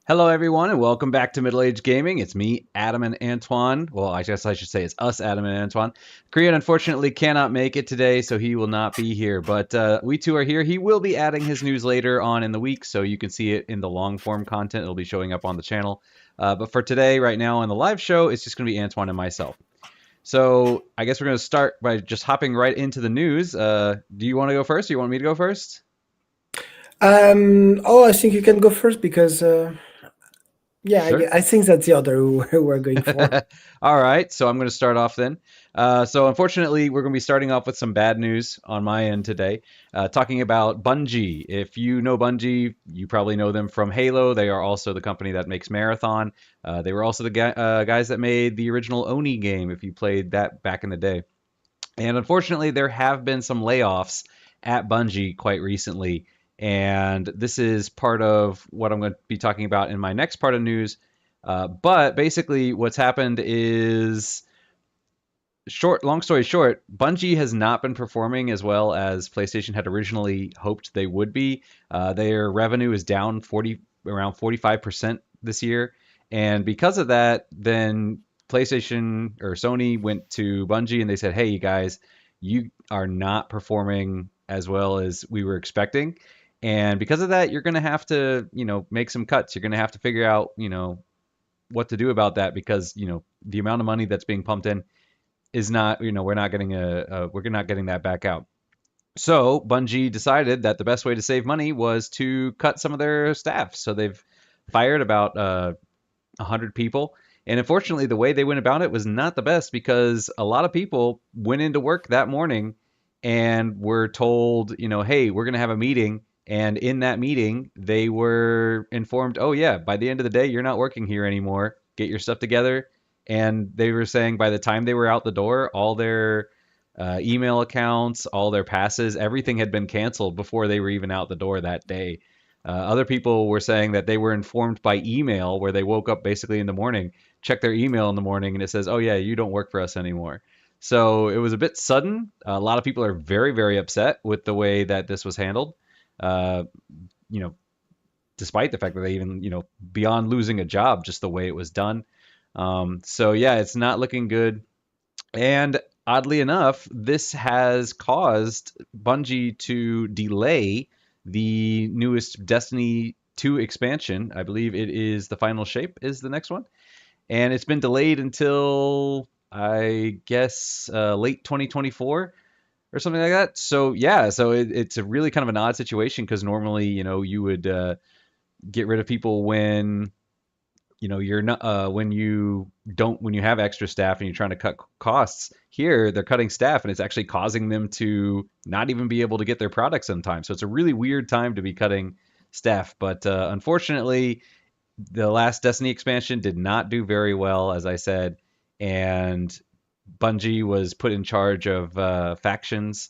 Hello, everyone, and welcome back to Middle Age Gaming. It's me, Adam and Antoine. Well, I guess I should say it's us, Adam and Antoine. Crian unfortunately cannot make it today, so he will not be here. But we two are here. He will be adding his news later on in the week, so you can see it in the long form content. It'll be showing up on the channel. But for today, right now on the live show, it's just going to be Antoine and myself. So I guess we're going to start by just hopping right into the news. Do you want to go first? Or you want me to go first? I think you can go first because, Sure. I think that's the order we're going for. All right, so I'm going to start off then. So, unfortunately, we're going to be starting off with some bad news on my end today, talking about Bungie. If you know Bungie, you probably know them from Halo. They are also the company that makes Marathon. They were also the guys that made the original Oni game, if you played that back in the day. And unfortunately, there have been some layoffs at Bungie quite recently. And this is part of what I'm going to be talking about in my next part of news. But basically, what's happened is long story short, Bungie has not been performing as well as PlayStation had originally hoped they would be. Their revenue is down around 45% this year. And because of that, then PlayStation or Sony went to Bungie and they said, "Hey, you guys, you are not performing as well as we were expecting. And because of that, you're going to have to, make some cuts. You're going to have to figure out, what to do about that because, the amount of money that's being pumped in is not, we're not getting that back out." So Bungie decided that the best way to save money was to cut some of their staff. So they've fired about 100 people. And unfortunately, the way they went about it was not the best because a lot of people went into work that morning and were told, hey, we're going to have a meeting. And in that meeting, they were informed, oh, yeah, by the end of the day, you're not working here anymore. Get your stuff together. And they were saying by the time they were out the door, all their email accounts, all their passes, everything had been canceled before they were even out the door that day. Other people were saying that they were informed by email where they woke up basically in the morning, check their email in the morning, and it says, oh, yeah, you don't work for us anymore. So it was a bit sudden. A lot of people are very, very upset with the way that this was handled. Uh, you know, Despite the fact that they even, beyond losing a job, just the way it was done. So yeah, it's not looking good. And oddly enough, this has caused Bungie to delay the newest Destiny 2 expansion. I believe it is the Final Shape is the next one. And it's been delayed until I guess late 2024 or something like that. So yeah, it's a really kind of an odd situation because normally, you would get rid of people when you're not when you don't when you have extra staff and you're trying to cut costs. Here they're cutting staff and it's actually causing them to not even be able to get their products on time. So it's a really weird time to be cutting staff. But unfortunately, the last Destiny expansion did not do very well, as I said, and Bungie was put in charge of factions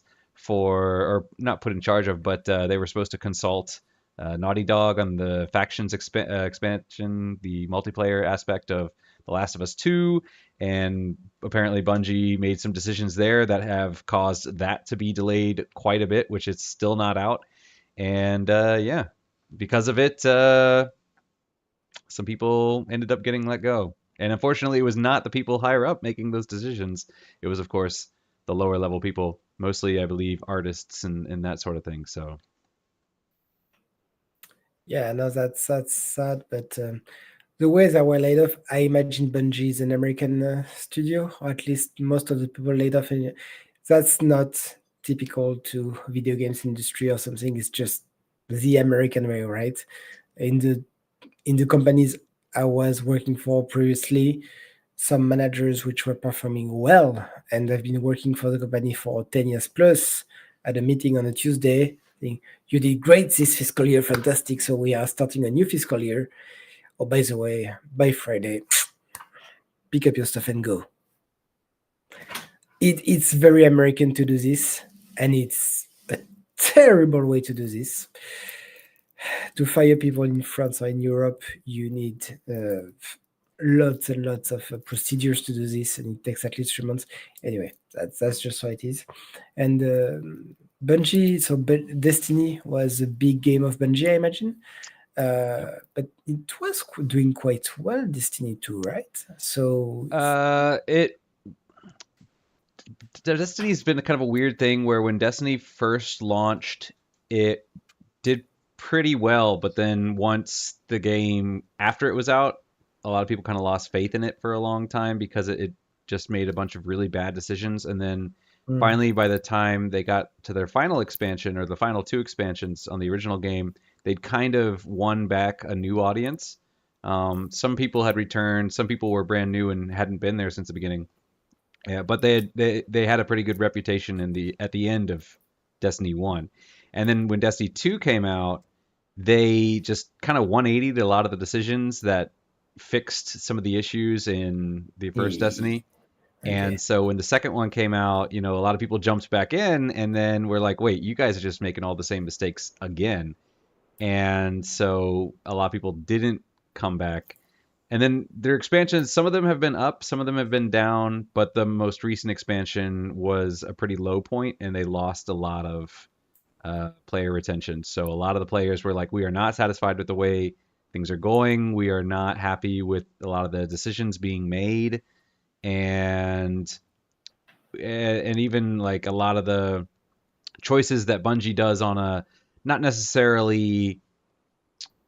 or not put in charge of, but they were supposed to consult Naughty Dog on the factions expansion, the multiplayer aspect of The Last of Us 2, and apparently Bungie made some decisions there that have caused that to be delayed quite a bit, which it's still not out. And yeah, because of it, some people ended up getting let go. And unfortunately, it was not the people higher up making those decisions. It was, of course, the lower level people, mostly, I believe, artists and that sort of thing. So, Yeah, no, that's sad, but the way they were laid off, I imagine Bungie is an American studio, or at least most of the people laid off. That's not typical to video games industry or something. It's just the American way, right? In the companies I was working for previously, some managers which were performing well and have been working for the company for 10 years plus at a meeting on a Tuesday saying, you did great this fiscal year, fantastic. So we are starting a new fiscal year. Oh, by the way, by Friday, pick up your stuff and go. It's very American to do this, and it's a terrible way to do this. To fire people in France or in Europe, you need lots and lots of procedures to do this, and it takes at least 3 months. Anyway, that's just how it is. And Bungie, so Destiny was a big game of Bungie, I imagine. But it was doing quite well, Destiny 2, right? So It Destiny's been kind of a weird thing where when Destiny first launched, it did pretty well, but then once the game after it was out, a lot of people kind of lost faith in it for a long time because it just made a bunch of really bad decisions. And then mm, finally, by the time they got to their final expansion or the final two expansions on the original game, they'd kind of won back a new audience. Some people had returned, some people were brand new and hadn't been there since the beginning. Yeah, but they had a pretty good reputation in the at the end of Destiny 1. And then when Destiny 2 came out, they just kind of 180'd a lot of the decisions that fixed some of the issues in the first eh, Destiny. And okay. so when the second one came out, a lot of people jumped back in and then we're like, wait, you guys are just making all the same mistakes again. And so a lot of people didn't come back. And then their expansions, some of them have been up, some of them have been down, but the most recent expansion was a pretty low point and they lost a lot of player retention. So a lot of the players were like, we are not satisfied with the way things are going. We are not happy with a lot of the decisions being made. And even like a lot of the choices that Bungie does on a not necessarily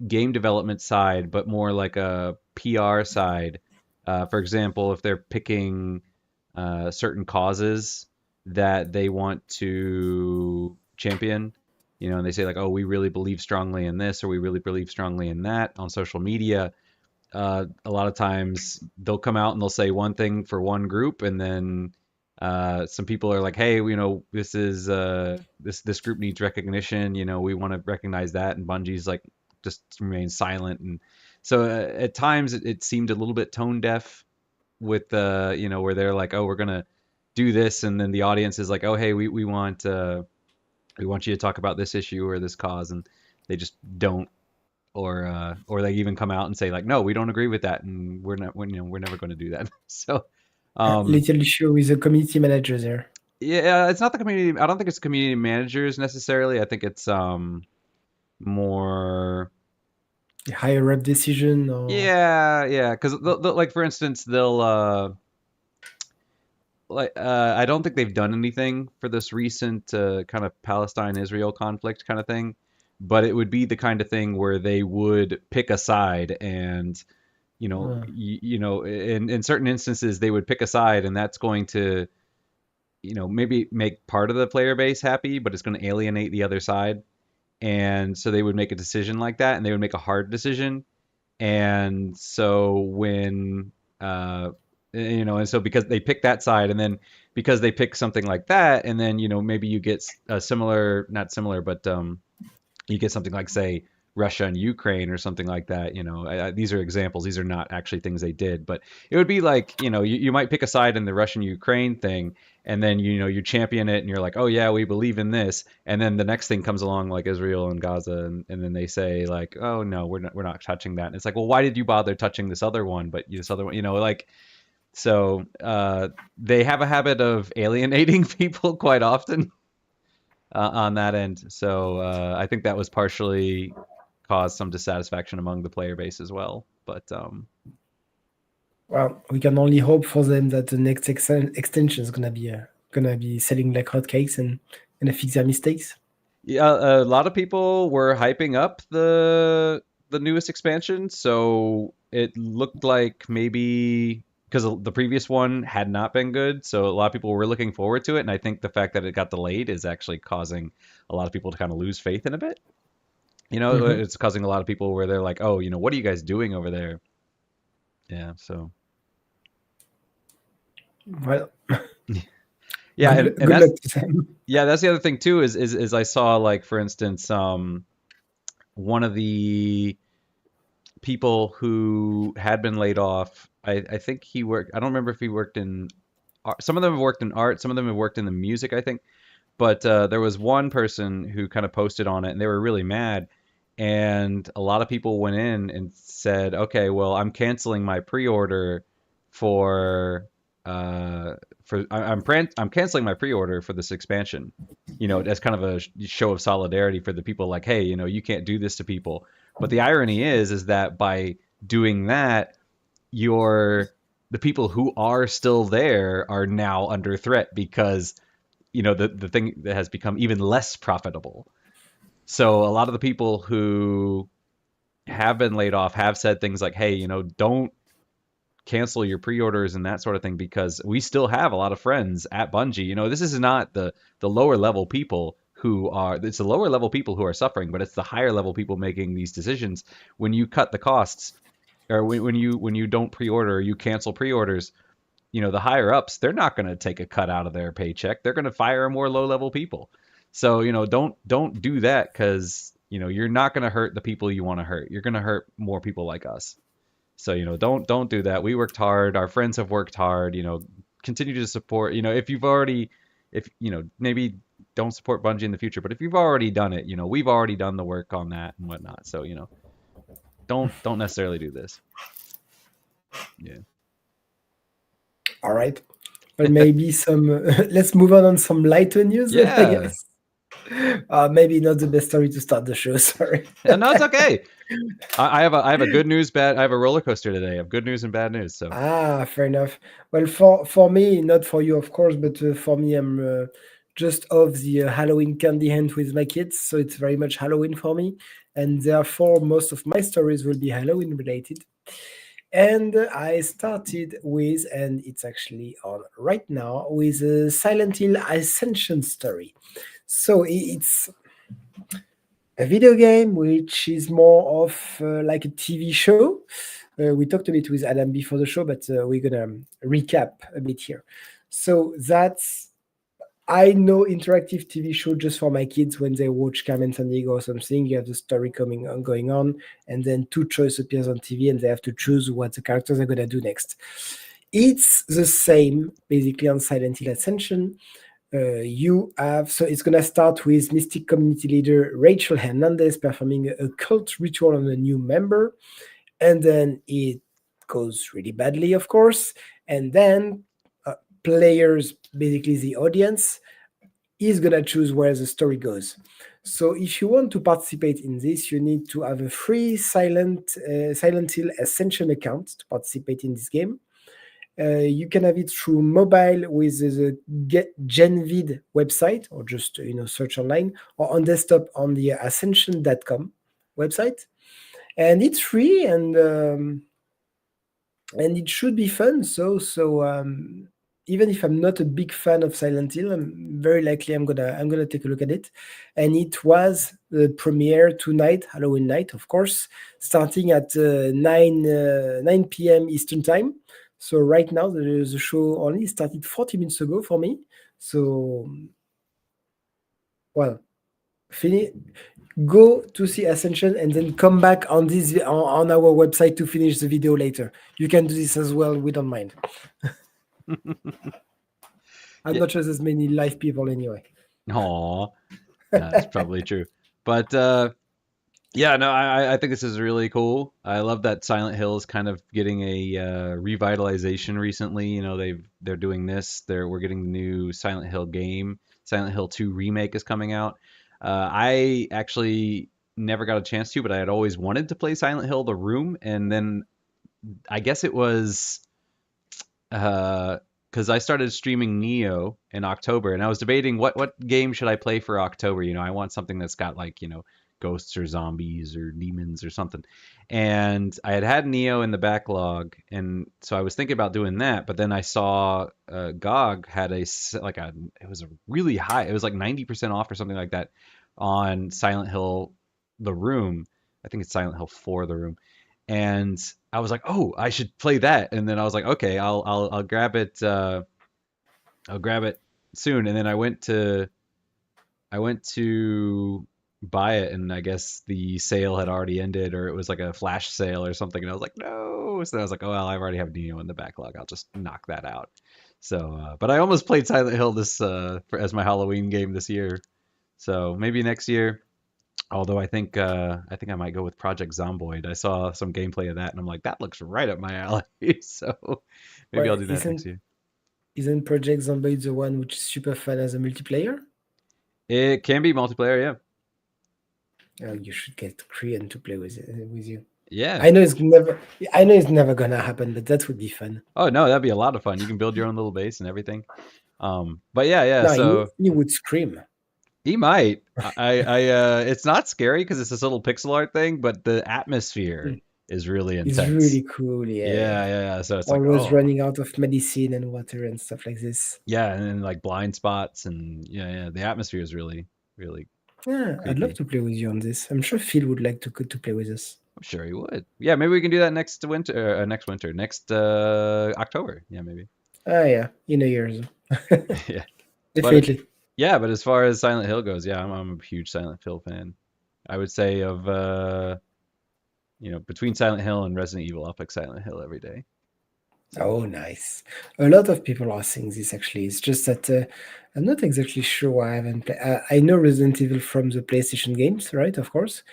game development side, but more like a PR side. For example, if they're picking certain causes that they want to champion, and they say like, "Oh, we really believe strongly in this," or "We really believe strongly in that" on social media. A lot of times they'll come out and they'll say one thing for one group, and then some people are like, "Hey, this is this group needs recognition. We want to recognize that." And Bungie's like, just remain silent. And so at times it seemed a little bit tone deaf with where they're like, "Oh, we're gonna do this," and then the audience is like, "Oh, hey, we want you to talk about this issue or this cause," and they just don't. Or they even come out and say like, no, we don't agree with that, and we're never going to do that. So, um, Little issue with the community manager there. yeah, it's not the community. I don't think it's community managers necessarily. I think it's more. The higher up decision or Yeah, because like for instance, they'll I don't think they've done anything for this recent kind of Palestine-Israel conflict kind of thing, but it would be the kind of thing where they would pick a side and in certain instances they would pick a side and that's going to maybe make part of the player base happy, but it's going to alienate the other side. And so they would make a decision like that and they would make a hard decision. And so when and so because they pick that side and then because they pick something like that and then maybe you get a similar, not similar, but you get something like say Russia and Ukraine or something like that. These are examples. These are not actually things they did, but it would be like you might pick a side in the Russian Ukraine thing, and then you champion it, and you're like, oh yeah, we believe in this, and then the next thing comes along like Israel and Gaza, and then they say like, oh no, we're not touching that, and it's like, well, why did you bother touching this other one, but this other one, like. So they have a habit of alienating people quite often on that end. So I think that was partially caused some dissatisfaction among the player base as well. But well, we can only hope for them that the next extension is gonna be selling like hotcakes and gonna fix their mistakes. yeah, a lot of people were hyping up the newest expansion, so it looked like maybe because the previous one had not been good, so a lot of people were looking forward to it, and I think the fact that it got delayed is actually causing a lot of people to kind of lose faith in a bit. Hmm. It's causing a lot of people where they're like, "Oh, what are you guys doing over there?" Yeah, so Well, yeah, and good that's luck to them. that's the other thing too is I saw like for instance one of the people who had been laid off. I think he worked. I don't remember if he worked in art. Some of them have worked in art. Some of them have worked in the music, I think. But there was one person who kind of posted on it, and they were really mad. And a lot of people went in and said, "Okay, well, I'm canceling my pre-order for I'm canceling my pre-order for this expansion." As kind of a show of solidarity for the people. Like, hey, you can't do this to people. But the irony is that by doing that, you're the people who are still there are now under threat because the thing that has become even less profitable. So a lot of the people who have been laid off have said things like, "Hey, don't cancel your pre-orders and that sort of thing because we still have a lot of friends at Bungie. This is not the lower level people who are it's the lower level people who are suffering, but it's the higher level people making these decisions. When you cut the costs or when you don't pre-order or you cancel pre-orders, the higher ups, they're not going to take a cut out of their paycheck. They're going to fire more low level people. So, don't do that because, you're not going to hurt the people you want to hurt. You're going to hurt more people like us. So, don't do that. We worked hard. Our friends have worked hard. Continue to support. If you've already, if maybe don't support Bungie in the future, but if you've already done it, we've already done the work on that and whatnot. So, don't necessarily do this. Yeah. All right. Well, maybe some. Let's move on some lighter news, then, I Yeah. guess. Maybe not the best story to start the show. Sorry. No, it's okay. I have a good news, bad. I have a roller coaster today. I have good news and bad news. So Fair enough. Well, for me, not for you, of course, but for me, I'm just off the Halloween candy hunt with my kids, so it's very much Halloween for me, and therefore most of my stories will be Halloween related. And I started with, and it's actually on right now, with a Silent Hill Ascension story. So it's a video game which is more of like a TV show. We talked a bit with Adam before the show, but we're gonna recap a bit here. So that's I know interactive TV show just for my kids when they watch Carmen San Diego or something. You have the story coming on, going on, and then two choice appears on TV, and they have to choose what the characters are gonna do next. It's the same basically on Silent Hill Ascension. You have so it's gonna start with Mystic community leader Rachel Hernandez performing a cult ritual on a new member, and then it goes really badly, of course, and then players, basically the audience, is gonna choose where the story goes. So if you want to participate in this, you need to have a free Silent Hill Ascension account to participate in this game. You can have it through mobile with the GenVid website, or just search online, or on desktop on the ascension.com website. And it's free, and it should be fun. So even if I'm not a big fan of Silent Hill, I'm very likely I'm gonna take a look at it. And it was the premiere tonight, Halloween night, of course, starting at 9 p.m. Eastern time. So right now the show only started 40 minutes ago for me. So well, finish go to see Ascension and then come back on this on our website to finish the video later. You can do this as well. We don't mind. I'm yeah. not sure there's many live people anyway. Aw, that's probably true. But yeah, no, I think this is really cool. I love that Silent Hill is kind of getting a revitalization recently. They're doing this. We're getting the new Silent Hill game. Silent Hill 2 remake is coming out. I actually never got a chance to, but I had always wanted to play Silent Hill: The Room, and then I guess it was because I started streaming Neo in October, and I was debating what game should I play for October. I want something that's got like ghosts or zombies or demons or something. And I had Neo in the backlog, and so I was thinking about doing that. But then I saw GOG had it was a really high, it was like 90% off or something like that on Silent Hill: The Room. I think it's Silent Hill 4: The Room. And I was like, oh, I should play that. And then I was like, okay, I'll grab it. I'll grab it soon. And then I went to buy it, and I guess the sale had already ended, or it was like a flash sale or something. And I was like, no. So I was like, oh well, I already have Neo in the backlog. I'll just knock that out. So, but I almost played Silent Hill as my Halloween game this year. So maybe next year. Although I think I might go with Project Zomboid. I saw some gameplay of that, and I'm like, that looks right up my alley. So maybe Well, I'll do that next year. isn't Project Zomboid the one which is super fun as a multiplayer? It can be multiplayer, yeah. You should get Crian to play with you. Yeah. I know it's never. I know it's never gonna happen, but that would be fun. Oh no, that'd be a lot of fun. You can build your own little base and everything. But yeah, yeah. No, So he would scream. he might. It's not scary because it's this little pixel art thing, but the atmosphere Mm. is really It's intense. really cool. Yeah, Yeah, yeah. yeah, yeah. So it's like, Always oh, running out of medicine and water and stuff like this. yeah, and then like blind spots and yeah, yeah. The atmosphere is really, really Yeah, I'd love creepy. to play with you on this. I'm sure Phil would like to play with us. I'm sure he would. Yeah, maybe we can do that next winter. Next winter. Next October. Yeah, maybe. Ah, yeah, in a year. Yeah, but Definitely. yeah, but as far as Silent Hill goes, yeah, I'm a huge Silent Hill fan. I would say of between Silent Hill and Resident Evil, I'll pick Silent Hill every day. So Oh, nice. A lot of people are saying this actually. It's just that I'm not exactly sure why I haven't played. I know Resident Evil from the PlayStation games, right? Of course.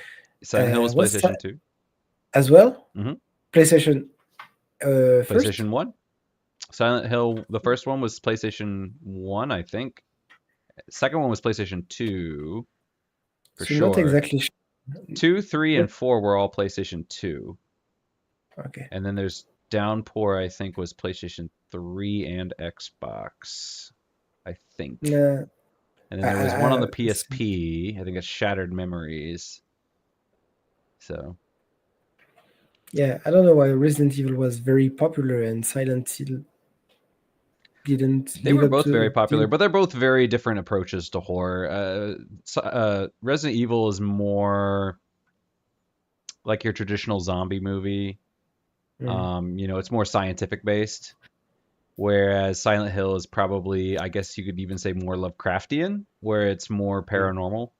Silent Hill was What's PlayStation 2. as well? Hmm. PlayStation first? PlayStation 1. Silent Hill, the first one was PlayStation 1, I think. Second one was PlayStation 2 for So not sure. exactly. 2, 3, Not, and 4 were all PlayStation 2. okay. And then there's Downpour, I think, was PlayStation 3 and Xbox, I think. Uh, And then I, there was one on the it's- PSP. I think it's Shattered Memories. So yeah, I don't know why Resident Evil was very popular and Silent Hill didn't they live were up both very to. popular, Didn't, but they're both very different approaches to horror. Resident Evil is more like your traditional zombie movie. mm, It's more scientific based, whereas Silent Hill is probably, I guess you could even say, more Lovecraftian, where it's more mm. paranormal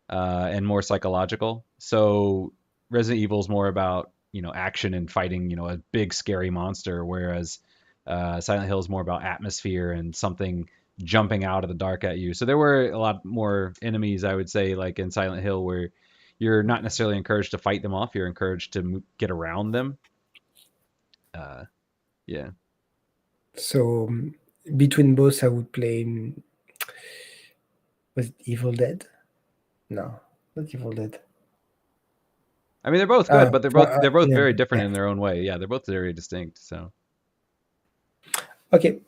and more psychological. So Resident Evil is more about action and fighting a big scary monster, whereas Silent Hill is more about atmosphere and something jumping out of the dark at you. So there were a lot more enemies, I would say, like in Silent Hill, where you're not necessarily encouraged to fight them off. You're encouraged to get around them. Uh, yeah. So between both, I would play. Was it Evil Dead? No, not Evil Dead. I mean, they're both good, but they're both Yeah, very different yeah. in their own way. Yeah, they're both very distinct. So Okay.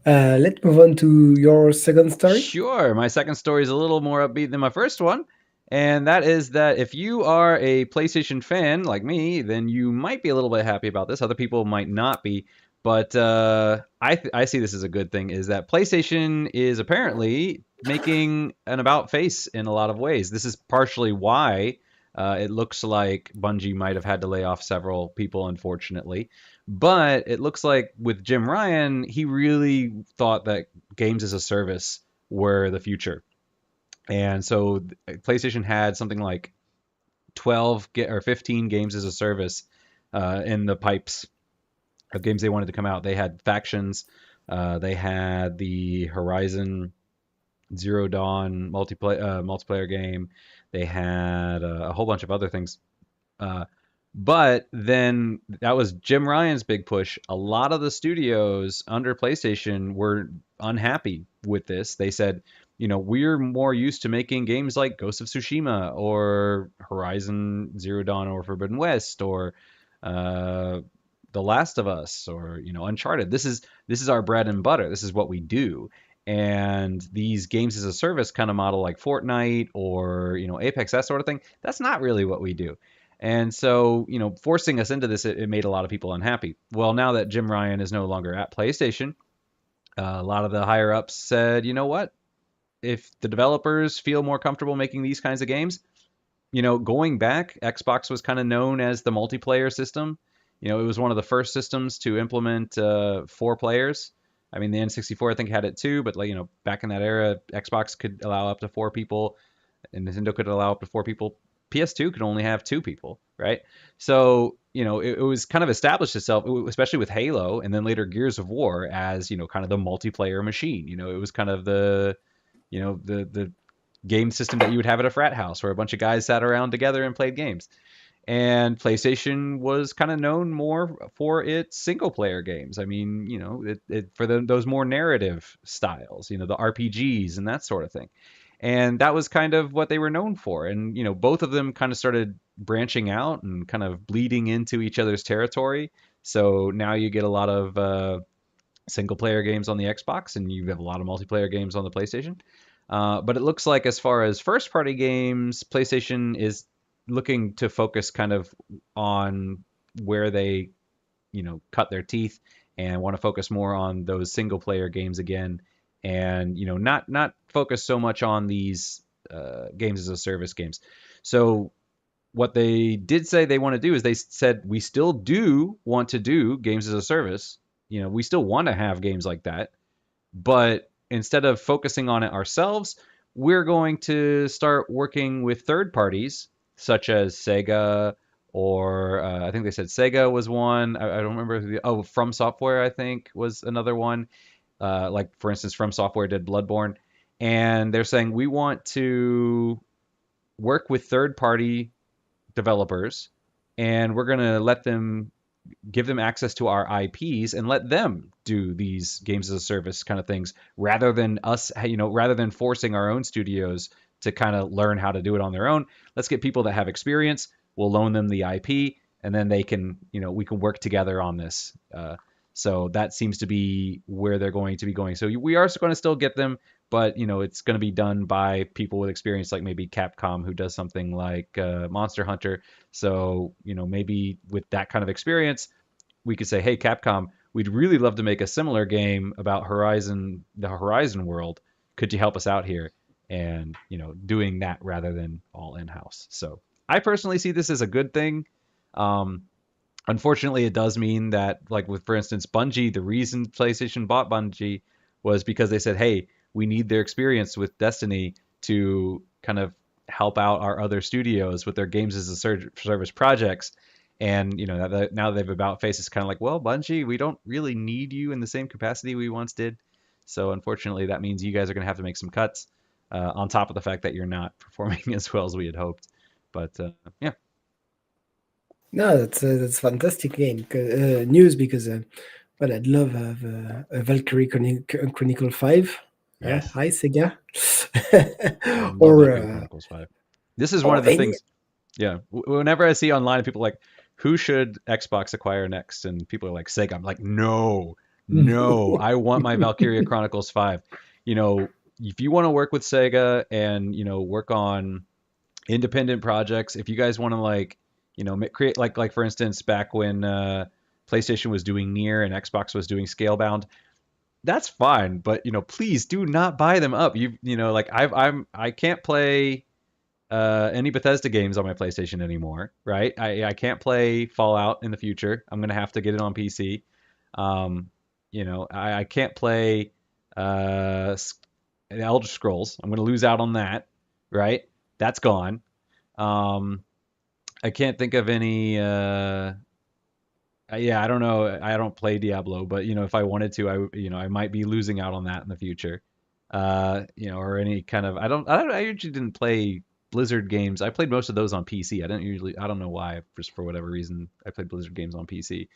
Let's move on to your second story. sure, my second story is a little more upbeat than my first one, and that is that if you are a PlayStation fan like me, then you might be a little bit happy about this. Other people might not be, but I see this as a good thing. Is that PlayStation is apparently making an about face in a lot of ways. This is partially why it looks like Bungie might have had to lay off several people, unfortunately. But it looks like with Jim Ryan, he really thought that games as a service were the future. And so PlayStation had something like 12 or 15 games as a service in the pipes of games they wanted to come out. They had Factions, they had the Horizon Zero Dawn multiplayer game, they had a whole bunch of other things. Uh, but then that was Jim Ryan's big push. A lot of the studios under PlayStation were unhappy with this. They said, we're more used to making games like Ghost of Tsushima or Horizon Zero Dawn or Forbidden West or uh, The Last of Us or Uncharted. This is our bread and butter. This is what we do. And these games as a service kind of model like Fortnite or Apex, that sort of thing, that's not really what we do. And so, forcing us into this, it made a lot of people unhappy. Well, now that Jim Ryan is no longer at PlayStation, a lot of the higher ups said, you know what? If the developers feel more comfortable making these kinds of games, going back, Xbox was kind of known as the multiplayer system. It was one of the first systems to implement 4 players. I mean, the N64 I think had it too, but back in that era, Xbox could allow up to 4 people, and Nintendo could allow up to 4 people. PS2 could only have 2 people, right? So it was kind of established itself, especially with Halo, and then later Gears of War as kind of the multiplayer machine. It was kind of the game system that you would have at a frat house where a bunch of guys sat around together and played games. And PlayStation was kind of known more for its single player games. I mean, for those more narrative styles, the RPGs and that sort of thing. And that was kind of what they were known for. And, both of them kind of started branching out and kind of bleeding into each other's territory. So now you get a lot of single player games on the Xbox, and you have a lot of multiplayer games on the PlayStation. But it looks like, as far as first party games, PlayStation is looking to focus kind of on where they, cut their teeth, and want to focus more on those single player games again, and not focus so much on these games as a service games. So what they did say they want to do is, they said, we still do want to do games as a service. We still want to have games like that, but instead of focusing on it ourselves, we're going to start working with third parties such as Sega, or I think they said Sega was one. I don't remember From Software, I think, was another one. Like, for instance, From Software did Bloodborne, and they're saying we want to work with third party developers, and we're going to let them give them access to our IPs and let them do these games as a service kind of things, rather than us, rather than forcing our own studios to kind of learn how to do it on their own. Let's get people that have experience. We'll loan them the IP, and then they can, we can work together on this. So that seems to be where they're going to be going. So we are going to still get them, but it's going to be done by people with experience, like maybe Capcom, who does something like Monster Hunter. So maybe with that kind of experience, we could say, hey, Capcom, we'd really love to make a similar game about the Horizon world. Could you help us out here? And doing that rather than all in-house. So I personally see this as a good thing. Unfortunately, it does mean that, like, for instance, Bungie, the reason PlayStation bought Bungie was because they said, hey, we need their experience with Destiny to kind of help out our other studios with their games as a service projects. And, now they've about face, it's kind of like, well, Bungie, we don't really need you in the same capacity we once did. So unfortunately, that means you guys are going to have to make some cuts, on top of the fact that you're not performing as well as we had hoped. But yeah. No, that's fantastic news, because well, I'd love to have a Valkyrie Chronicle 5. Yes. Hi, Sega. Love or Valkyrie Chronicles 5. This is one of the any. things. Yeah. Whenever I see online, people are like, who should Xbox acquire next? And people are like, Sega. I'm like, no, no. I want my Valkyria Chronicles 5. If you want to work with Sega and, work on independent projects, if you guys want to, like, create, like for instance, back when PlayStation was doing Nier and Xbox was doing Scalebound, that's fine. But, please do not buy them up. Like, I can't play any Bethesda games on my PlayStation anymore, right? I can't play Fallout in the future. I'm gonna have to get it on PC. I can't play Elder Scrolls. I'm gonna lose out on that, right? That's gone. Um, I can't think of any. Yeah, I don't know. I don't play Diablo, but if I wanted to, I might be losing out on that in the future. Or any kind of. I usually didn't play Blizzard games. I played most of those on PC. I don't know why, just for whatever reason, I played Blizzard games on PC,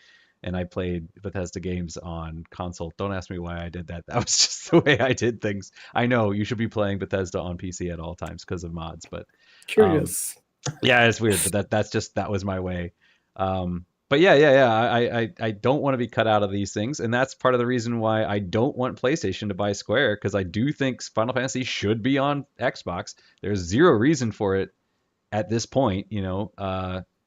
and I played Bethesda games on console. Don't ask me why I did that. That was just the way I did things. I know you should be playing Bethesda on PC at all times because of mods, but um, Curious. yeah, it's weird, but that was my way. But yeah. I don't want to be cut out of these things, and that's part of the reason why I don't want PlayStation to buy Square, because I do think Final Fantasy should be on Xbox. There's zero reason for it at this point,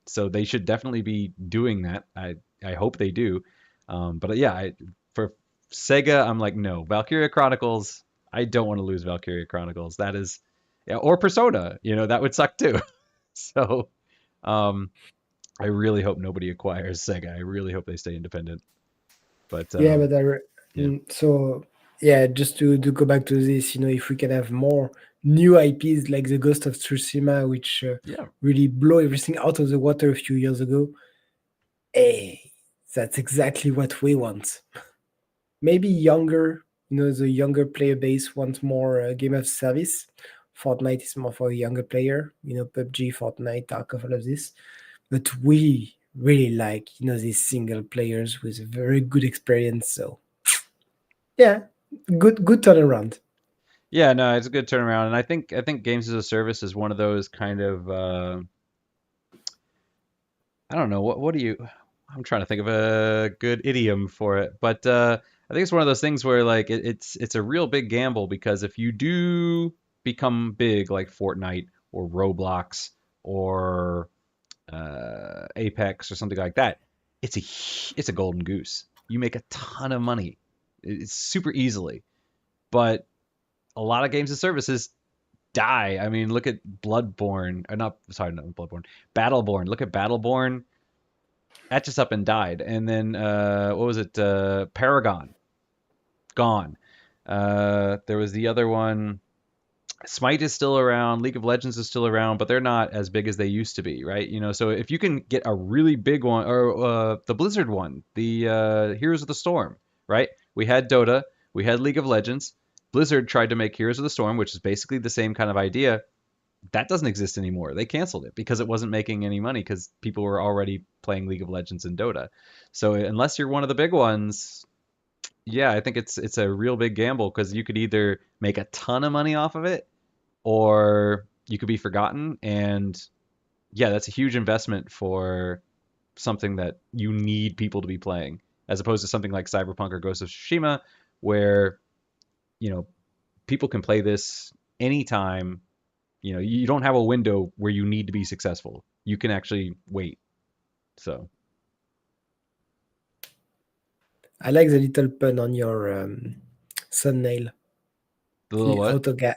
so they should definitely be doing that. I hope they do. But yeah, for Sega, I'm like, no, Valkyria Chronicles. I don't want to lose Valkyria Chronicles. That is, yeah, or Persona. That would suck too. So, um, I really hope nobody acquires Sega. I really hope they stay independent. But Yeah, but yeah, so yeah, just to go back to this, if we can have more new IPs like the Ghost of Tsushima, which yeah, really blow everything out of the water a few years ago, hey, that's exactly what we want. Maybe younger, the younger player base wants more game of service. Fortnite is more for a younger player, PUBG, Fortnite, Tarkov, all of this. But we really like, these single players with very good experience. So yeah, good turnaround. Yeah, no, it's a good turnaround, and I think games as a service is one of those kind of I don't know what do you I'm trying to think of a good idiom for it, but I think it's one of those things where like it's a real big gamble because if you do become big like Fortnite or Roblox or Apex or something like that, it's a golden goose. You make a ton of money, it's super easily, but a lot of games and services die. I mean, look at Bloodborne, or not, sorry, not Bloodborne, Battleborn. Look at Battleborn. That just up and died. And then what was it? Paragon, gone. There was the other one. Smite is still around, League of Legends is still around, but they're not as big as they used to be, right? You know, so if you can get a really big one, or the Blizzard one, the Heroes of the Storm, right? We had Dota, we had League of Legends. Blizzard tried to make Heroes of the Storm, which is basically the same kind of idea. That doesn't exist anymore. They canceled it because it wasn't making any money because people were already playing League of Legends and Dota. So unless you're one of the big ones, yeah, I think it's a real big gamble because you could either make a ton of money off of it or you could be forgotten. And yeah, that's a huge investment for something that you need people to be playing, as opposed to something like Cyberpunk or Ghost of Tsushima, where, you know, people can play this anytime. You know, you don't have a window where you need to be successful. You can actually wait. So I like the little pun on your thumbnail. the little The what? auto gas,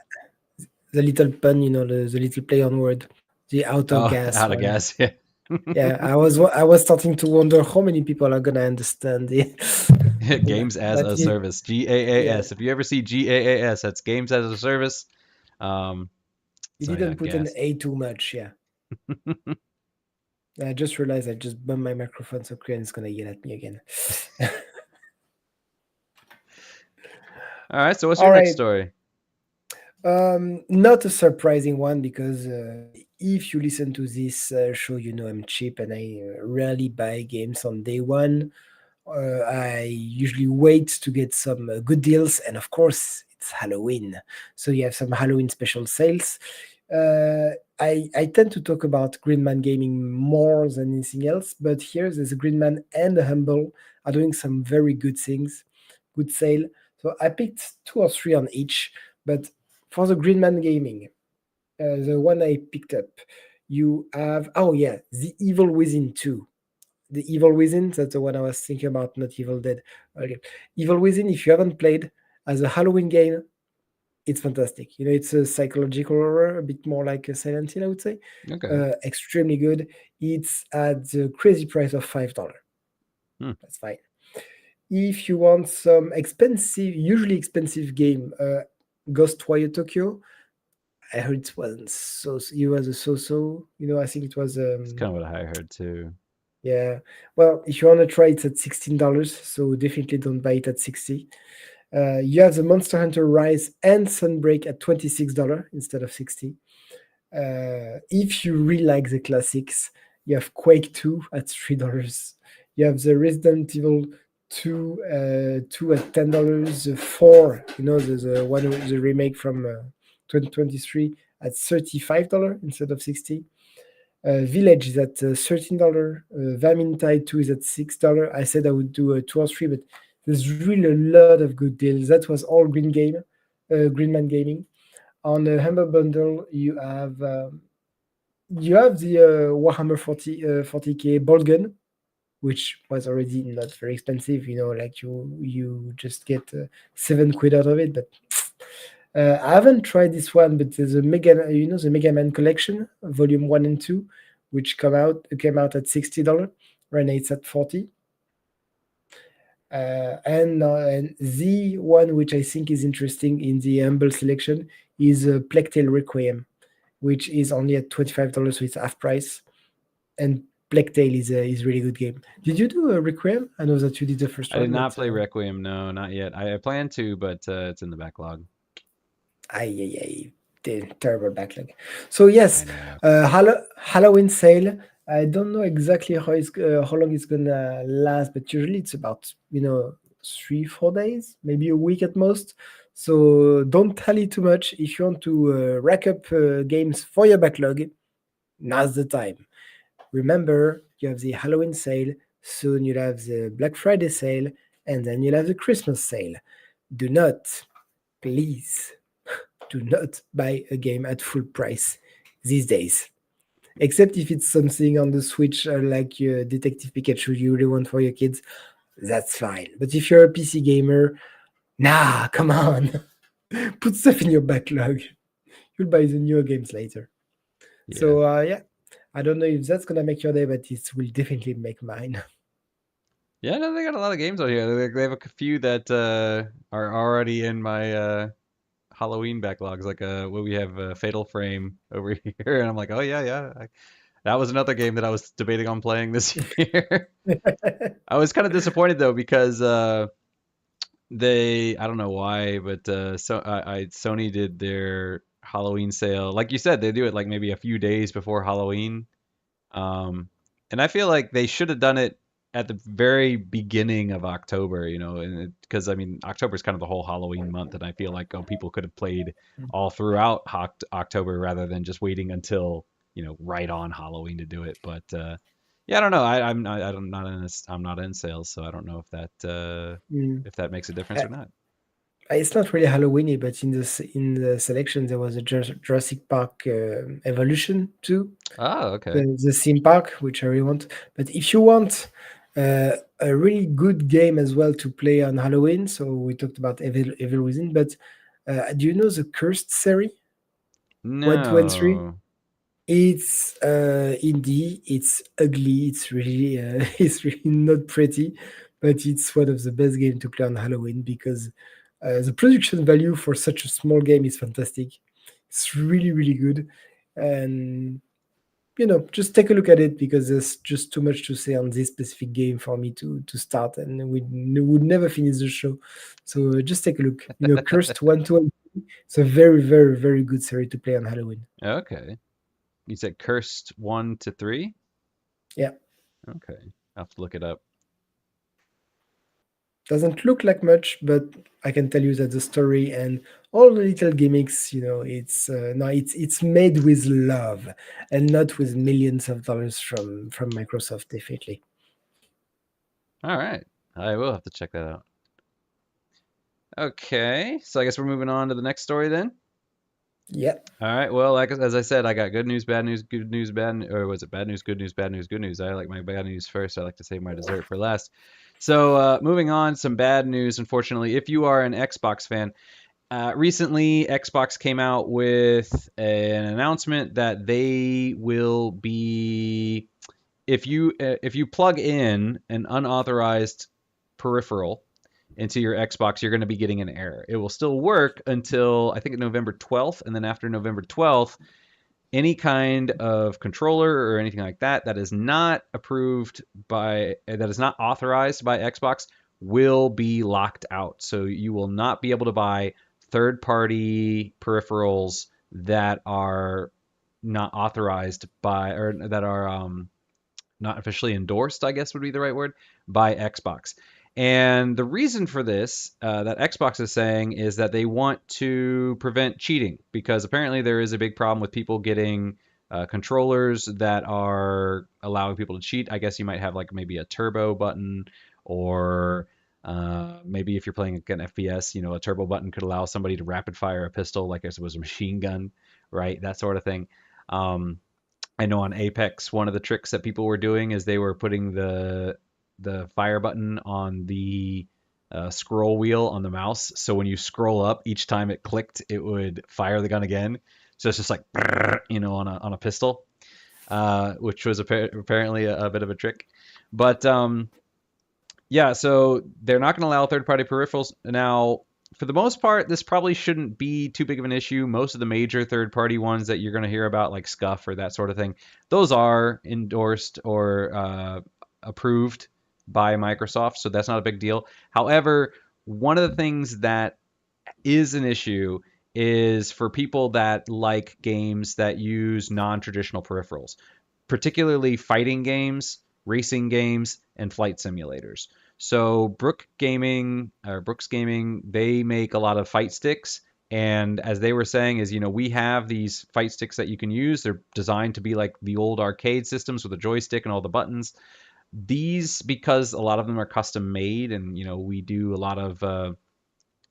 the little pun, the little play on word, the auto Oh, gas out of one. gas. Yeah. Yeah, I was starting to wonder how many people are gonna understand it. Games as But a service. yeah, GAAS. If you ever see GAAS, that's games as a service. Um, you so yeah, didn't put an gas. A too much. Yeah, I just realized I just bumped my microphone, so Crian is gonna yell at me again. All right. So what's your All next right, story? not a surprising one because if you listen to this show, you know I'm cheap and I rarely buy games on day one. I usually wait to get some good deals, and of course, it's Halloween, so you have some Halloween special sales. I tend to talk about Greenman Gaming more than anything else, but here there's a Greenman and a Humble are doing some very good things, good sale. So I picked two or three on each, but for the Greenman Gaming, the one I picked up, you have, oh yeah, The Evil Within 2. The Evil Within, that's the one I was thinking about, not Evil Dead. Okay. Evil Within, if you haven't played, as a Halloween game, it's fantastic. It's a psychological horror, a bit more like a Silent Hill, I would say. Okay. Extremely good. It's at the crazy price of $5. Hmm. That's fine. If you want some expensive, usually expensive game, Ghostwire Tokyo, I heard it wasn't so. It was a so-so. I think it was. It's kind of what I heard too. Yeah. Well, if you want to try, it's at $16. So definitely don't buy it at 60. You have the Monster Hunter Rise and Sunbreak at $26 instead of 60. If you really like the classics, you have Quake 2 at $3. You have the Resident Evil 2 at $10. The 4, the one the remake from 2023 at $35 instead of 60. Village is at $13. Vermintide 2 is at $6. I said I would do a 2 or 3, but there's really a lot of good deals. That was all Greenman Gaming. On the Humble Bundle, you have the Warhammer 40K Bolt Gun, which was already not very expensive. Like you just get £7 out of it. But I haven't tried this one, but there's the Mega Man Collection, Volume 1 and 2, which came out at $60. Right now it's at 40. And the one which I think is interesting in the Humble selection is Plague Tale Requiem, which is only at $25, so it's half price. And Plague Tale is really good game. Did you do a Requiem? I know that you did the first I did one, not but play Requiem. No, not yet. I plan to, but it's in the backlog. terrible backlog. So I yes, know. Halloween sale. I don't know exactly how long it's gonna last, but usually it's about 3 4 days, maybe a week at most. So don't tally too much. If you want to rack up games for your backlog, now's the time. Remember, you have the Halloween sale, soon you'll have the Black Friday sale, and then you'll have the Christmas sale. Do not, please, do not buy a game at full price these days. Except if it's something on the Switch like Detective Pikachu you really want for your kids, that's fine. But if you're a PC gamer, nah, come on. Put stuff in your backlog. You'll buy the newer games later. Yeah. So, yeah, I don't know if that's gonna make your day, but it will definitely make mine. Yeah, no, they got a lot of games on here. They have a few that are already in my Halloween backlogs. Like what we have Fatal Frame over here, and I'm like, oh yeah, yeah. That was another game that I was debating on playing this year. I was kind of disappointed though because I don't know why, but Sony did their Halloween sale. Like you said, they do it like maybe a few days before Halloween. Um, and I feel like they should have done it at the very beginning of October, and because I mean October is kind of the whole Halloween month, and I feel like people could have played all throughout October rather than just waiting until right on Halloween to do it. But yeah, I don't know. I'm not in sales, so I don't know Mm. if that makes a difference Uh, or not. It's not really Halloweeny, but in the selection there was a Jurassic Park Evolution too, Oh, okay. the theme park, which I really want. But if you want a really good game as well to play on Halloween, so we talked about Evil Within, but do you know the Cursed series? 1, 2, and 3? No. It's indie. It's ugly. It's really it's really not pretty, but it's one of the best games to play on Halloween because the production value for such a small game is fantastic. It's really really good, and just take a look at it because there's just too much to say on this specific game for me to start, and we would never finish the show. So just take a look. Cursed 1, 2, and 3. It's a very very very good series to play on Halloween. Okay. You said cursed 1 to 3? Yeah. Okay. I'll have to look it up. Doesn't look like much, but I can tell you that the story and all the little gimmicks, it's no, it's made with love and not with millions of dollars from Microsoft, definitely. All right. I will have to check that out. Okay. So I guess we're moving on to the next story then. Yeah. All right. Well, like as I said, I got good news, bad news, good news, or was it bad news, good news, bad news, good news? I like my bad news first. I like to save my dessert for last. So moving on, some bad news. Unfortunately, if you are an Xbox fan, recently Xbox came out with an announcement that they will be if you plug in an unauthorized peripheral into your Xbox, you're going to be getting an error. It will still work until I think November 12th, and then after November 12th, any kind of controller or anything like that is not that is not authorized by Xbox will be locked out. So you will not be able to buy third-party peripherals that are not authorized by or that are not officially endorsed, I guess would be the right word, by Xbox. And the reason for this that Xbox is saying is that they want to prevent cheating because apparently there is a big problem with people getting controllers that are allowing people to cheat. I guess you might have like maybe a turbo button or maybe if you're playing an FPS, a turbo button could allow somebody to rapid fire a pistol like it was a machine gun, right? That sort of thing. Um, I know on Apex, one of the tricks that people were doing is they were putting the fire button on the scroll wheel on the mouse. So when you scroll up, each time it clicked, it would fire the gun again. So it's just like on a pistol, which was apparently a bit of a trick. But yeah, so they're not going to allow third-party peripherals now. For the most part, this probably shouldn't be too big of an issue. Most of the major third-party ones that you're going to hear about, like Scuff or that sort of thing, those are endorsed or approved by Microsoft, so that's not a big deal. However, one of the things that is an issue is for people that like games that use non-traditional peripherals, particularly fighting games, racing games, and flight simulators. So Brooks Gaming, they make a lot of fight sticks. And as they were saying, is we have these fight sticks that you can use. They're designed to be like the old arcade systems with a joystick and all the buttons. These, because a lot of them are custom made, and we do a lot of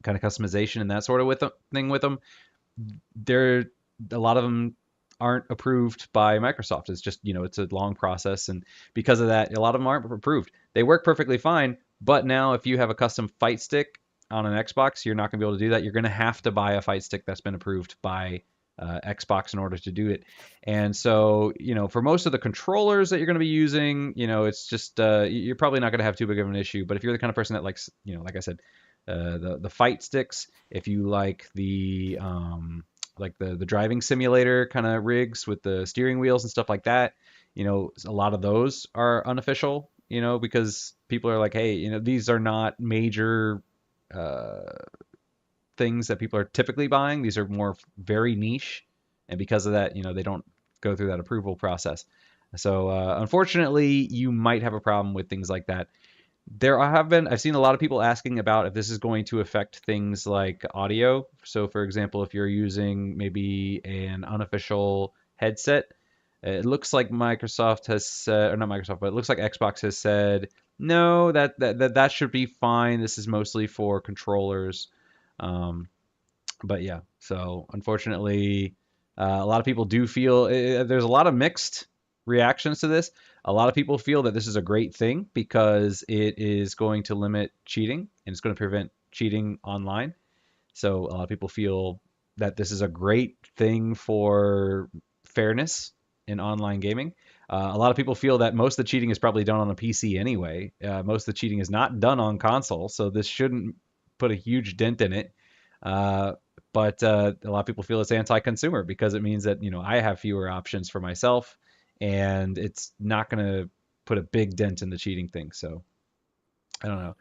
kind of customization and that sort of thing with them. They're A lot of them aren't approved by Microsoft. It's just it's a long process, and because of that, a lot of them aren't approved. They work perfectly fine, but now if you have a custom fight stick on an Xbox, you're not going to be able to do that. You're going to have to buy a fight stick that's been approved by Xbox in order to do it. And so, for most of the controllers that you're going to be using, it's just you're probably not going to have too big of an issue. But if you're the kind of person that likes, like I said, the fight sticks, if you like the driving simulator kind of rigs with the steering wheels and stuff like that, a lot of those are unofficial, because people are like, hey, these are not major uh, things that people are typically buying. These are more very niche, and because of that, they don't go through that approval process. So unfortunately, you might have a problem with things like that. I've seen a lot of people asking about if this is going to affect things like audio. So, for example, if you're using maybe an unofficial headset, it looks like Microsoft has said, or not Microsoft, but it looks like Xbox has said, no, that should be fine. This is mostly for controllers. Um, but yeah, so unfortunately, a lot of people do feel there's a lot of mixed reactions to this. A lot of people feel that this is a great thing because it is going to limit cheating and it's going to prevent cheating online. So a lot of people feel that this is a great thing for fairness in online gaming. A lot of people feel that most of the cheating is probably done on a PC anyway. Most of the cheating is not done on console, so this shouldn't put a huge dent in it. Uh, but a lot of people feel it's anti-consumer because it means that I have fewer options for myself, and it's not going to put a big dent in the cheating thing. So I don't know.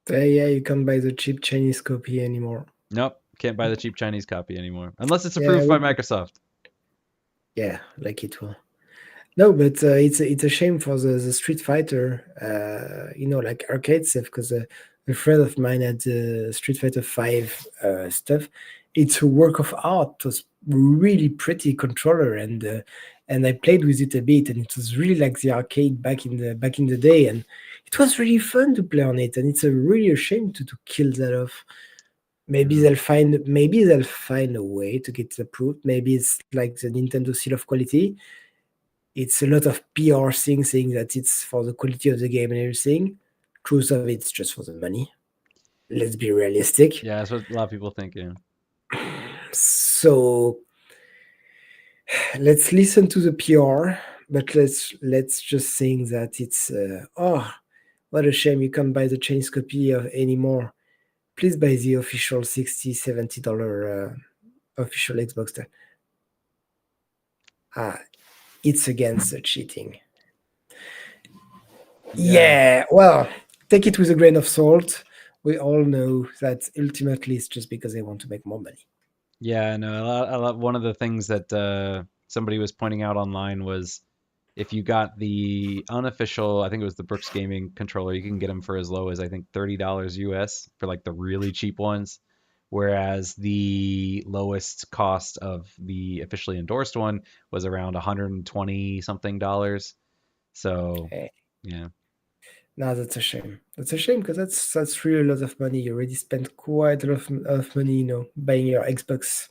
Yeah, you can't buy the cheap Chinese copy anymore. Nope, can't buy the cheap Chinese copy anymore unless it's Yeah, approved by Microsoft. yeah, like it will. No, but it's a shame for the Street Fighter, like arcade stuff. Because a friend of mine had the Street Fighter Five stuff. It's a work of art. It was really pretty controller, and I played with it a bit, and it was really like the arcade back in the day, and it was really fun to play on it. And it's a really a shame to kill that off. Yeah. Maybe they'll find a way to get it approved. Maybe it's like the Nintendo seal of quality. It's a lot of PR thing saying that it's for the quality of the game and everything. Truth of it's just for the money. Let's be realistic. Yeah, that's what a lot of people think. Yeah. So let's listen to the PR, but let's just think that it's what a shame you can't buy the Chinese copy of anymore. Please buy the official $60-$70 official Xbox. Ah, it's against the cheating. Yeah. Yeah, well, take it with a grain of salt. We all know that ultimately it's just because they want to make more money. Yeah, no, one of the things that somebody was pointing out online was if you got the unofficial, I think it was the Brooks Gaming controller, you can get them for as low as I think $30 US for like the really cheap ones, whereas the lowest cost of the officially endorsed one was around 120 something dollars. So, Eh, yeah. no, that's a shame. That's a shame because that's really a lot of money. You already spent quite a lot of money, buying your Xbox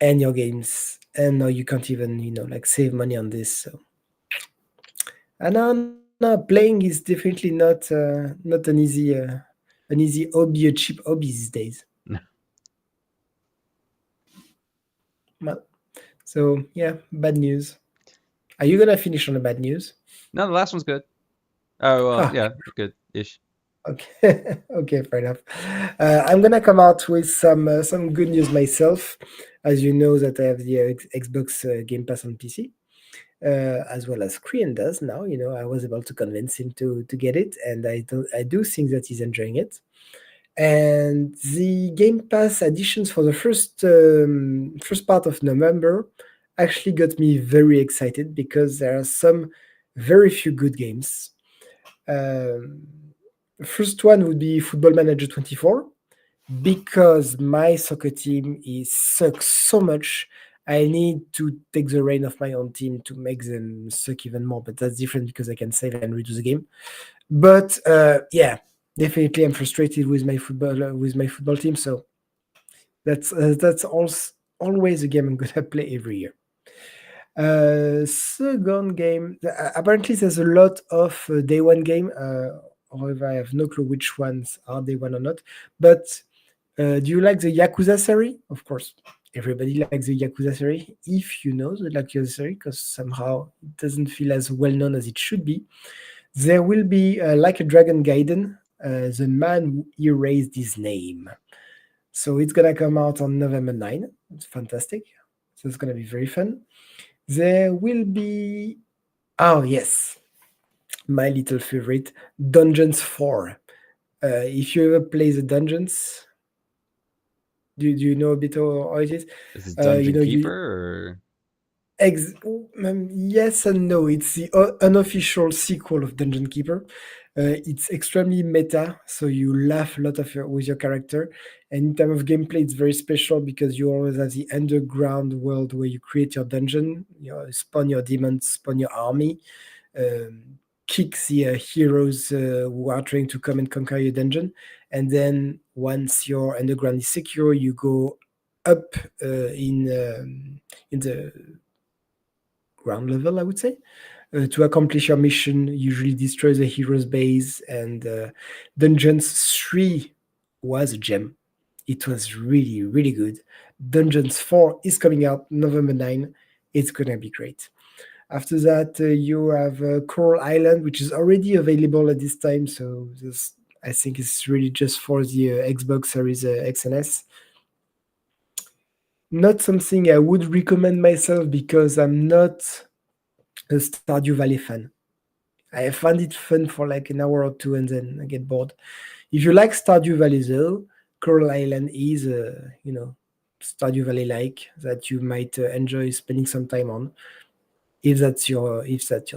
and your games, and now you can't even, like save money on this. So, and no, playing is definitely not an easy hobby, a cheap hobby these days. Well, so yeah, bad news. Are you gonna finish on the bad news? No, the last one's good. Oh, well, Ah, yeah, good-ish. okay, okay, fair enough. I'm gonna come out with some good news myself. As you know, that I have the Xbox Game Pass on PC, as well as Crian does now. I was able to convince him to get it, and I do think that he's enjoying it. And the Game Pass additions for the first part of November actually got me very excited because there are some very few good games. Um, First one would be Football Manager 24 because my soccer team is sucks so much. I need to take the reign of my own team to make them suck even more. But that's different because I can save and redo the game. But yeah, definitely I'm frustrated with my football team. So that's always a game I'm gonna play every year. Second game. Apparently, there's a lot of day one game. However, I have no clue which ones are day one or not. But do you like the Yakuza series? Of course, everybody likes the Yakuza series. If you know the Yakuza series, because somehow it doesn't feel as well known as it should be. There will be like a Dragon Gaiden, the man who erased his name. So it's gonna come out on November 9. It's fantastic. So it's gonna be very fun. There will be, oh yes, my little favorite, Dungeons 4. If you ever play the Dungeons, do you know a bit how it is? Is this You Dungeon know, Keeper you or? yes and no. It's the unofficial sequel of Dungeon Keeper. It's extremely meta, so you laugh a lot with your character. And in terms of gameplay, it's very special because you always have the underground world where you create your dungeon, spawn your demons, spawn your army, um, kick the heroes who are trying to come and conquer your dungeon. And then once your underground is secure, you go up in the ground level, I would say, to accomplish your mission. Usually destroy the hero's base. And Dungeons 3 was a gem. It was really, really good. Dungeons 4 is coming out November 9. It's going to be great. After that, you have Coral Island, which is already available at this time. So this, I think it's really just for the Xbox Series X and S. Not something I would recommend myself because I'm not a Stardew Valley fan. I find it fun for like an hour or two and then I get bored. If you like Stardew Valley though, Coral Island is, Stardew Valley like that you might enjoy spending some time on. If that's your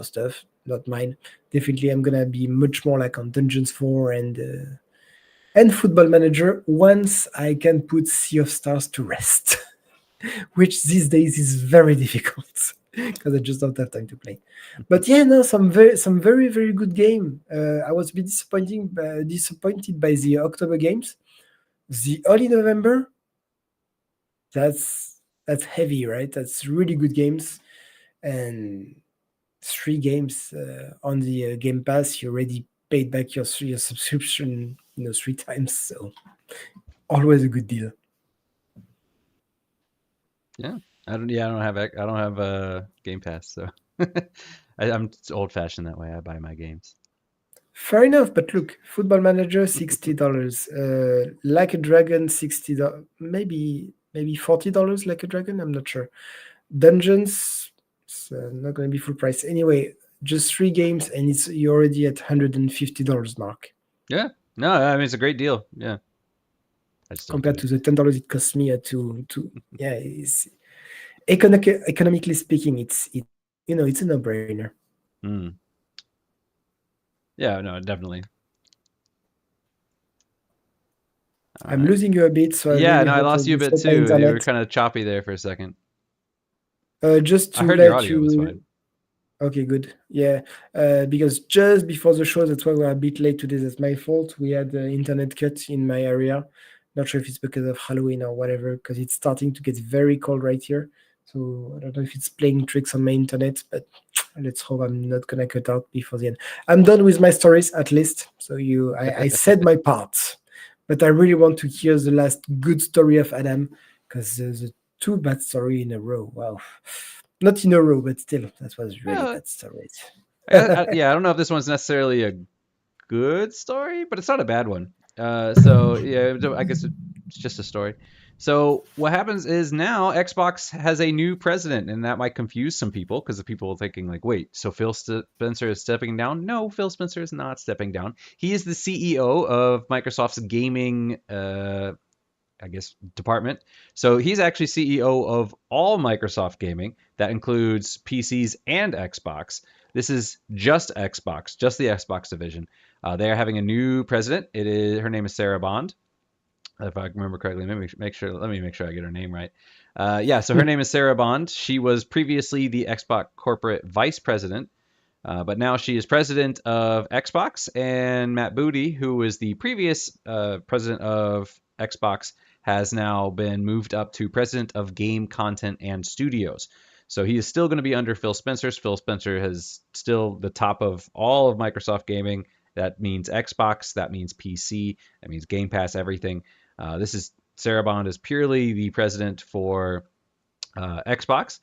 stuff, not mine. Definitely, I'm gonna be much more like on Dungeons 4 and Football Manager once I can put Sea of Stars to rest, which these days is very difficult because I just don't have time to play. But yeah, no, some very very good game. I was a bit disappointed by the October games. The early November, that's heavy, right? That's really good games, and 3 games on the Game Pass. You already paid back your subscription, 3 times. So always a good deal. Yeah, I don't. Yeah, I don't have a Game Pass, so I'm old fashioned that way. I buy my games. Fair enough, but look, Football Manager $60, Like a Dragon $60, maybe $40 Like a Dragon. I'm not sure. Dungeons, it's not going to be full price anyway. Just 3 games, and you're already at $150 mark Yeah, no, I mean it's a great deal. Yeah, I just don't do compared it. to the $10 it cost me to yeah. It's, economically speaking, it's a no-brainer. Mm. Yeah, no, definitely. All I'm right. losing you a bit, so I Yeah, really no, I hope lost that you a it's bit not my too. You were internet. kind of choppy there for a second. Just I to heard your let audio was you fine. Okay, good. Yeah, because just before the show, that's why we're a bit late today. That's my fault. We had the internet cut in my area. Not sure if it's because of Halloween or whatever, because it's starting to get very cold right here. So I don't know if it's playing tricks on my internet, but let's hope I'm not gonna cut out before the end. I'm done with my stories at least. So I said my part, but I really want to hear the last good story of Adam, because there's a 2 bad story in a row. Wow. Not in a row, but still, that was really Well, bad story. yeah, I don't know if this one's necessarily a good story, but it's not a bad one. So yeah, I guess it's just a story. So what happens is now Xbox has a new president, and that might confuse some people because the people are thinking like, wait, so Phil Spencer is stepping down? No, Phil Spencer is not stepping down. He is the CEO of Microsoft's gaming, I guess, department. So he's actually CEO of all Microsoft gaming. That includes PCs and Xbox. This is just Xbox, just the Xbox division. They are having a new president. Her name is Sarah Bond, if I remember correctly. Let me make sure I get her name right. Yeah, so her name is Sarah Bond. She was previously the Xbox corporate vice president, but now she is president of Xbox. And Matt Booty, who was the previous president of Xbox, has now been moved up to president of game content and studios. So he is still going to be under Phil Spencer. Phil Spencer has still the top of all of Microsoft gaming. That means Xbox, that means PC, that means Game Pass, everything. This is Sarah Bond is purely the president for Xbox.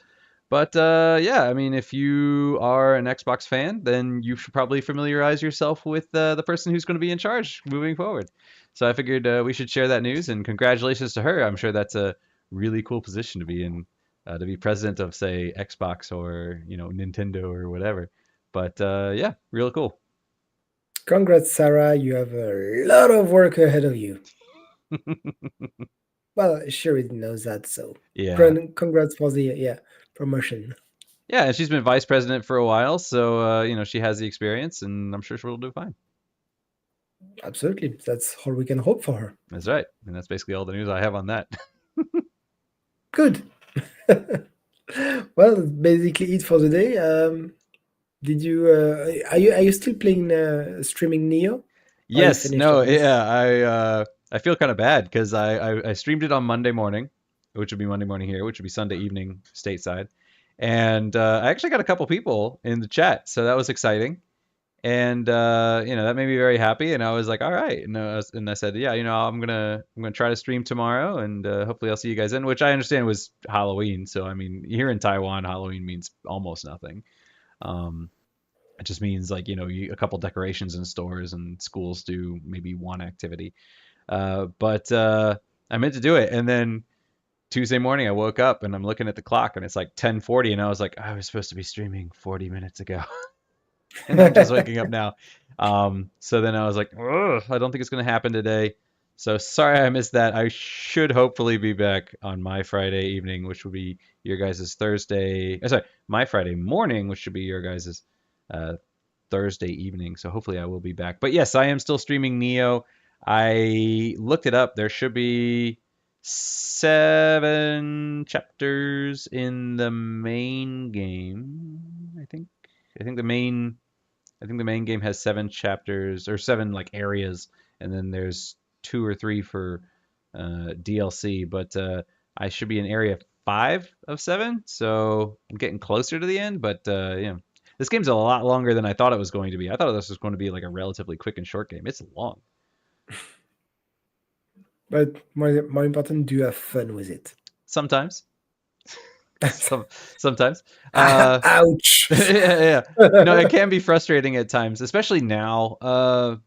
But yeah, I mean, if you are an Xbox fan, then you should probably familiarize yourself with the person who's going to be in charge moving forward. So I figured we should share that news, and congratulations to her. I'm sure that's a really cool position to be in, to be president of, say, Xbox or Nintendo or whatever. But yeah, real cool. Congrats, Sarah. You have a lot of work ahead of you. Well, she already knows that, so Yeah. congrats for the promotion. Yeah, and she's been vice president for a while, so she has the experience, and I'm sure she'll do fine. Absolutely, that's all we can hope for her. That's right, and that's basically all the news I have on that. Good. Well, that's basically it for the day. Did you are you still playing streaming Neo? Or you Yes, finished at no, least? yeah, I feel kind of bad because I streamed it on Monday morning, which would be Monday morning here, which would be Sunday evening stateside, and I actually got a couple people in the chat, so that was exciting. And that made me very happy. And I was like, all right. And I said, yeah, I'm gonna try to stream tomorrow, and hopefully I'll see you guys in. Which I understand was Halloween. So I mean, here in Taiwan, Halloween means almost nothing. Um, it just means like a couple decorations in stores, and schools do maybe one activity. But I meant to do it, and then Tuesday morning I woke up and I'm looking at the clock and it's like 10:40, and I was like, I was supposed to be streaming 40 minutes ago. And I'm just waking up now. So then I was like, ugh, I don't think it's going to happen today. So sorry I missed that. I should hopefully be back on my Friday evening, which will be your guys' Thursday. Sorry, my Friday morning, which should be your guys' uh, Thursday evening. So hopefully I will be back. But yes, I am still streaming Neo. I looked it up. There should be 7 chapters in the main game. I think the main game has 7 chapters or seven like areas, and then there's 2 or 3 for DLC. But I should be in area 5 of 7, so I'm getting closer to the end. But this game's a lot longer than I thought it was going to be. I thought this was going to be like a relatively quick and short game. It's long. But more important, do you have fun with it? Sometimes. Sometimes. Ouch. Yeah. No, it can be frustrating at times, especially now.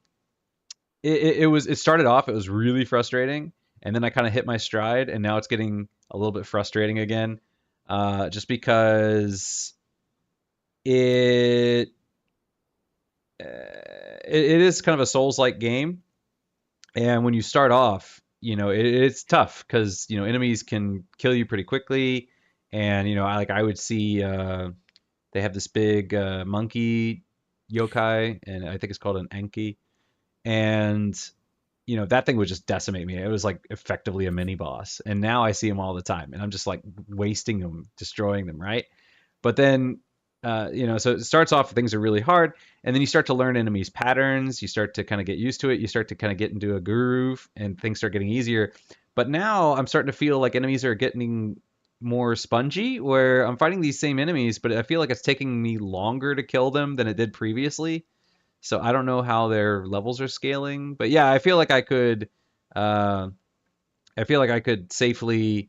It started off, it was really frustrating, and then I kind of hit my stride, and now it's getting a little bit frustrating again, just because it it is kind of a Souls-like game, and when you start off, it's tough because enemies can kill you pretty quickly, and I would see they have this big monkey yokai, and I think it's called an Anki, and that thing would just decimate me. It was like effectively a mini boss, and now I see them all the time, and I'm just like wasting them, destroying them, right? But then so it starts off, things are really hard, and then you start to learn enemies patterns, you start to kind of get used to it, you start to kind of get into a groove, and things start getting easier. But now I'm starting to feel like enemies are getting more spongy, where I'm fighting these same enemies, but I feel like it's taking me longer to kill them than it did previously. So I don't know how their levels are scaling, but yeah, uh, I feel like I could safely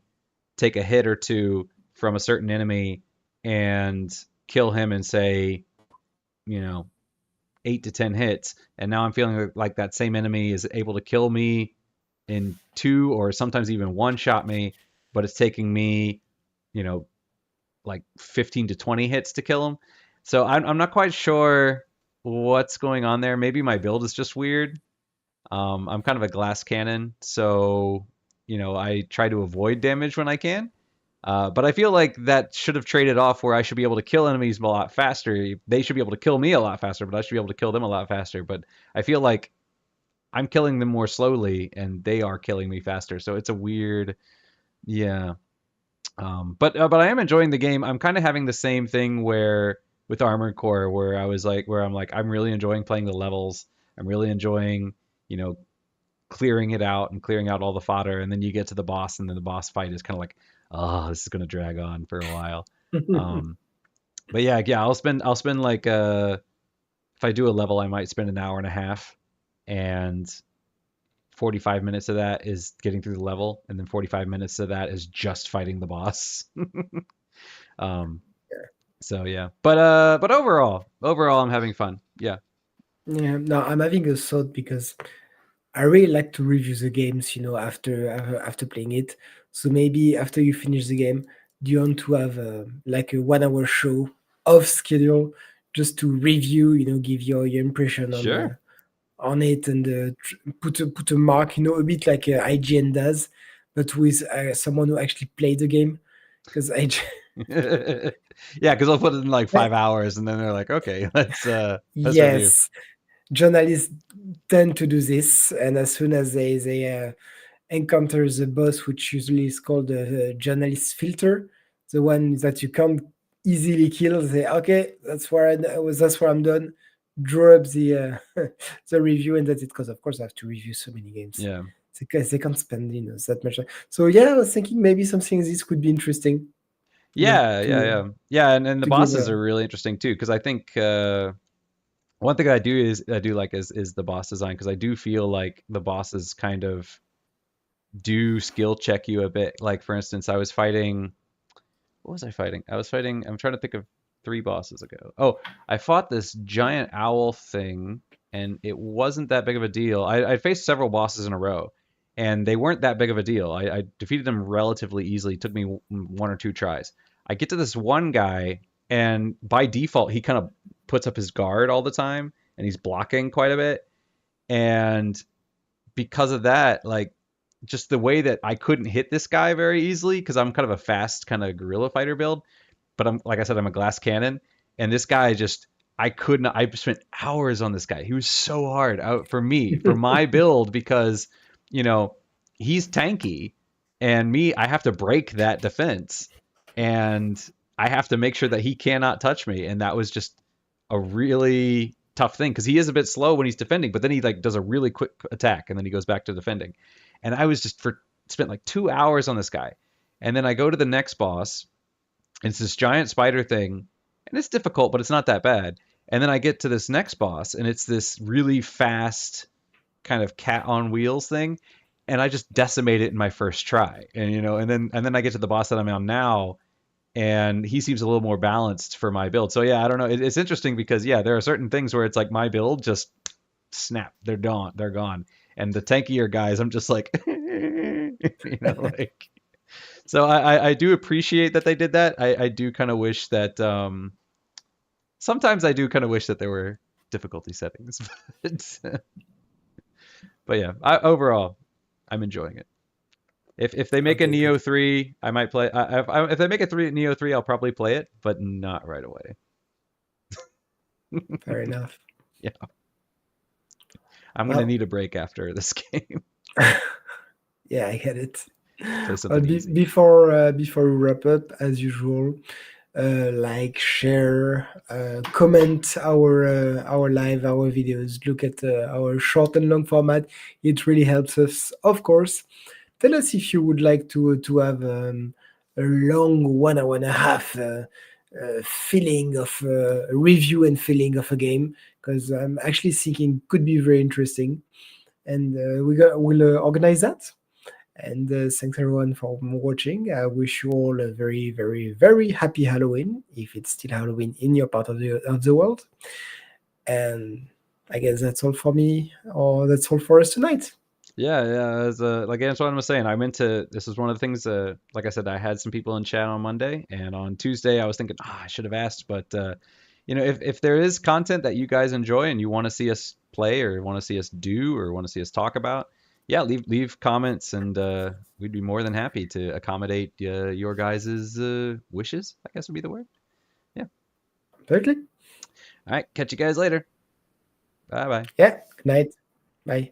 take a hit or two from a certain enemy and kill him in, say, you know 8 to 10 hits, and now I'm feeling like that same enemy is able to kill me in two or sometimes even one shot me, but it's taking me you know like 15 to 20 hits to kill him. So I'm not quite sure what's going on there. Maybe my build is just weird. I'm kind of a glass cannon, so I try to avoid damage when I can. But I feel like that should have traded off where I should be able to kill enemies a lot faster. They should be able to kill me a lot faster, but I should be able to kill them a lot faster. But I feel like I'm killing them more slowly and they are killing me faster. So it's a weird, yeah. But I am enjoying the game. I'm kind of having the same thing where with Armored Core, where I'm like, I'm really enjoying playing the levels. I'm really enjoying, you know, clearing it out and clearing out all the fodder, and then you get to the boss, and then the boss fight is kind of like, oh, this is gonna drag on for a while. Um, but yeah, I'll spend like if I do a level, I might spend an hour and a half, and 45 minutes of that is getting through the level, and then 45 minutes of that is just fighting the boss. um, so yeah, but overall, I'm having fun. Yeah, Yeah, no, I'm having a thought because I really like to review the games, after playing it. So maybe after you finish the game, do you want to have like a 1 hour show off schedule just to review, give your impression sure. on it and put a mark, a bit like IGN does, but with someone who actually played the game. Because I, Yeah, because I'll put it in like 5 hours, and then they're like, okay, let's review. yes, journalists tend to do this, and as soon as they encounters a boss, which usually is called the journalist filter, the one that you can't easily kill. Say, okay, that's where I'm done. Draw up the the review, and that's it. Because of course I have to review so many games Yeah. because they can't spend that much time. So yeah, I was thinking maybe something like this could be interesting. Yeah, yeah, To yeah, yeah, and the to give bosses a are really interesting too, because I think one thing I do like is the boss design, because I do feel like the bosses kind of do skill check you a bit. Like for instance, I was fighting. What was I fighting? I was fighting. I'm trying to think of three bosses ago. Oh, I fought this giant owl thing, and it wasn't that big of a deal. I faced several bosses in a row, and they weren't that big of a deal. I defeated them relatively easily. It took me one or two tries. I get to this one guy, and by default, he kind of puts up his guard all the time, and he's blocking quite a bit. And because of that, like just the way that I couldn't hit this guy very easily because I'm kind of a fast kind of guerrilla fighter build, but I'm like I said, I'm a glass cannon, and this guy just I couldn't. I spent hours on this guy. He was so hard for me for my build because you know he's tanky, and me I have to break that defense, and I have to make sure that he cannot touch me, and that was just a really tough thing because he is a bit slow when he's defending, but then he like does a really quick attack and then he goes back to defending. And I was just for spent like 2 hours on this guy, and then I go to the next boss. And it's this giant spider thing, and it's difficult, but it's not that bad. And then I get to this next boss, and it's this really fast kind of cat on wheels thing, and I just decimate it in my first try. And and then I get to the boss that I'm on now, and he seems a little more balanced for my build. So yeah, I don't know. It's interesting because yeah, there are certain things where it's like my build just snap, they're gone. And the tankier guys, I'm just like, like. So I do appreciate that they did that. I do kind of wish that sometimes I do kind of wish that there were difficulty settings, but yeah, overall I'm enjoying it. If they make a okay, Neo good, 3, I might play. If they make a Neo 3, I'll probably play it, but not right away. fair enough. Yeah, I'm gonna Well, need a break after this game. yeah, I get it. Play Well, something easy. before we wrap up, as usual, like, share, comment our videos. Look at our short and long format. It really helps us, of course. Tell us if you would like to have a long 1 hour and a half feeling of review and feeling of a game, because I'm actually thinking could be very interesting, and we'll organize that. And thanks everyone for watching. I wish you all a very, very, very happy Halloween, if it's still Halloween in your part of the world. And I guess that's all for me, or that's all for us tonight. Yeah, yeah. Like Antoine was saying, I'm into this is one of the things. Like I said, I had some people in chat on Monday, and on Tuesday I was thinking, I should have asked, but if there is content that you guys enjoy and you want to see us play or want to see us do or want to see us talk about, yeah, leave comments, and we'd be more than happy to accommodate your guys' wishes, I guess would be the word. Yeah. Absolutely. All right. Catch you guys later. Bye bye. Yeah. Good night. Bye.